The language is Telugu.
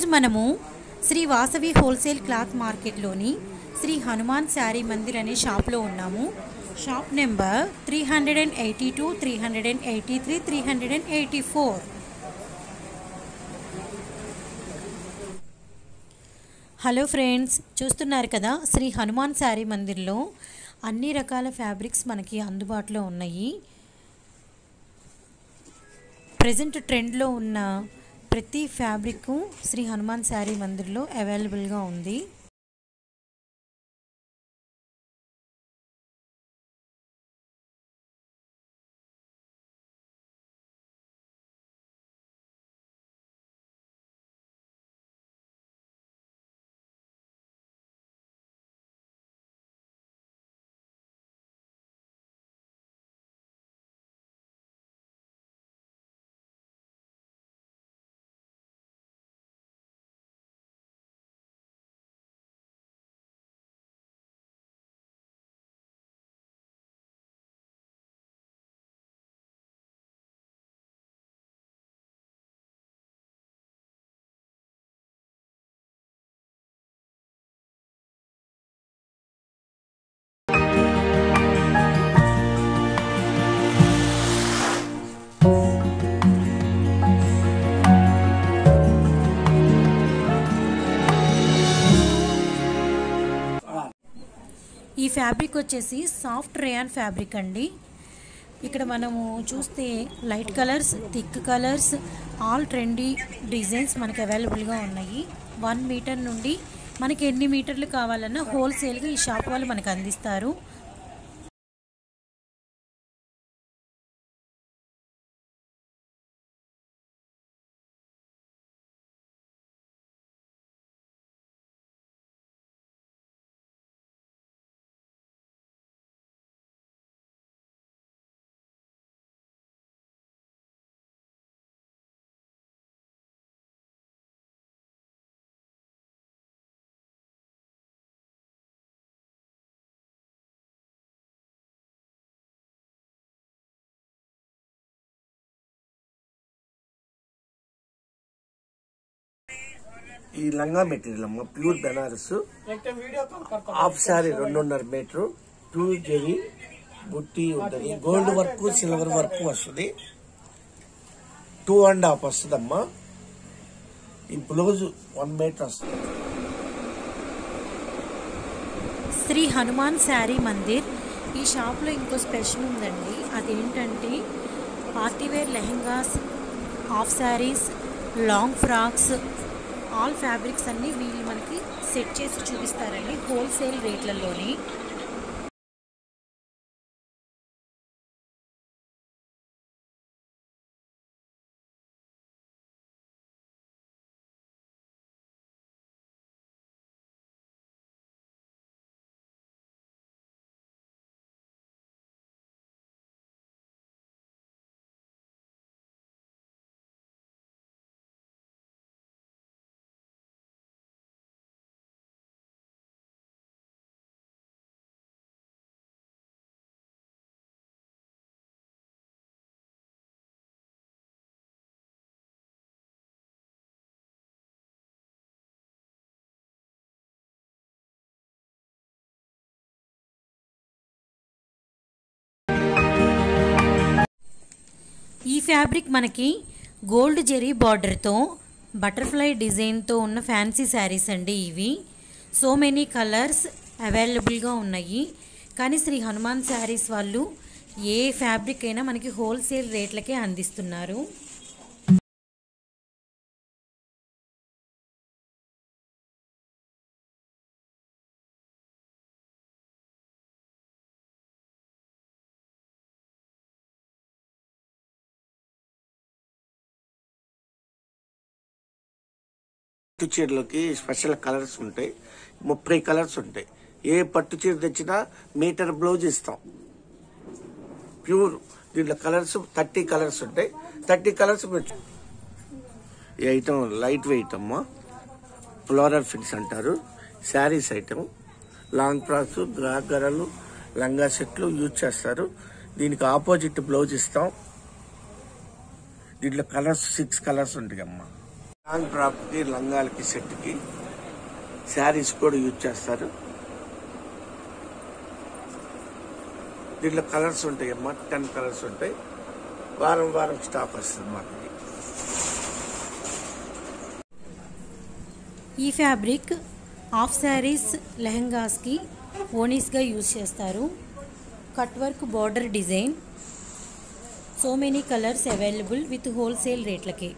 ఈరోజు మనము శ్రీ వాసవి హోల్సేల్ క్లాత్ మార్కెట్లోని శ్రీ హనుమాన్ శారీ మందిర్ అనే షాప్లో ఉన్నాము. Shop number 382, 383, 384. హలో ఫ్రెండ్స్, చూస్తున్నారు కదా, శ్రీ హనుమాన్ శారీ మందిర్లో అన్ని రకాల ఫ్యాబ్రిక్స్ మనకి అందుబాటులో ఉన్నాయి. ప్రెజెంట్ ట్రెండ్లో ఉన్న ప్రతి ఫ్యాబ్రిక్ శ్రీ హనుమాన్ శారీ మందిర్లో అవైలబుల్గా ఉంది. ఈ ఫ్యాబ్రిక్ వచ్చేసి సాఫ్ట్ రేయాన్ ఫ్యాబ్రిక్ అండి. ఇక్కడ మనము చూస్తే light colours, thick colours, all trendy designs మనకి అవైలబుల్గా ఉన్నాయి. 1 మీటర్ నుండి మనకి ఎన్ని మీటర్లు కావాలన్నా హోల్సేల్గా ఈ షాప్ వాళ్ళు మనకు అందిస్తారు. ఈ లంగా మెటీరియల్ అమ్మ pure Banaras, half sari 2.5 metre, pure zari బుట్టి ఉంటుంది, గోల్డ్ వర్క్ సిల్వర్ వర్క్ వస్తుంది, 2.5 వస్తుంది అమ్మా. ఈ బ్లౌజ్ 1 మీటర్ వస్తుంది. శ్రీ హనుమాన్ శారీ మందిర్ ఈ షాప్లో ఇంకో స్పెషల్ ఉందండి. అదేంటంటే partywear lehengas, half saris, long frocks, all fabrics అన్నీ వీళ్ళు మనకి సెట్ చేసి చూపిస్తారండి హోల్సేల్ రేట్లలోని. ఈ ఫ్యాబ్రిక్ మనకి గోల్డ్ జెరీ బార్డర్తో బటర్ఫ్లై డిజైన్తో ఉన్న ఫ్యాన్సీ శారీస్ అండి. ఇవి సో మెనీ కలర్స్ అవైలబుల్గా ఉన్నాయి. కానీ శ్రీ హనుమాన్ శారీస్ వాళ్ళు ఏ ఫ్యాబ్రిక్ అయినా మనకి హోల్సేల్ రేట్లకే అందిస్తున్నారు. పట్టు చీరలకి స్పెషల్ కలర్స్ ఉంటాయి, 30 కలర్స్ ఉంటాయి. ఏ పట్టు చీర తెచ్చినా మీటర్ బ్లౌజ్ ఇస్తాం. ప్యూర్ దీంట్లో కలర్స్ 30 కలర్స్ ఉంటాయి. 30 కలర్స్ ఈ ఐటమ్ లైట్ వెయిట్ అమ్మా, ఫ్లోరల్ ఫిట్స్ అంటారు. శారీస్ ఐటమ్, లాంగ్ ఫ్రాక్స్, గాగరలు, లంగా సెట్లు యూజ్ చేస్తారు. దీనికి ఆపోజిట్ బ్లౌజ్ ఇస్తాం. దీంట్లో కలర్స్ 6 కలర్స్ ఉంటాయి అమ్మా. లాంగ్ ఫ్రాక్కి లంగాలకి సెట్కి శారీస్ కూడా యూజ్ చేస్తారు. దీంట్లో కలర్స్ ఉంటాయి అమ్మా, 10 కలర్స్ ఉంటాయి. వారం వారం స్టాక్ వస్తుంది మాకు. ఈ ఫ్యాబ్రిక్ హాఫ్ శారీస్, లెహంగాస్కి ఓనీస్గా యూజ్ చేస్తారు. Cut work border design. So many colours available with wholesale రేట్లకి.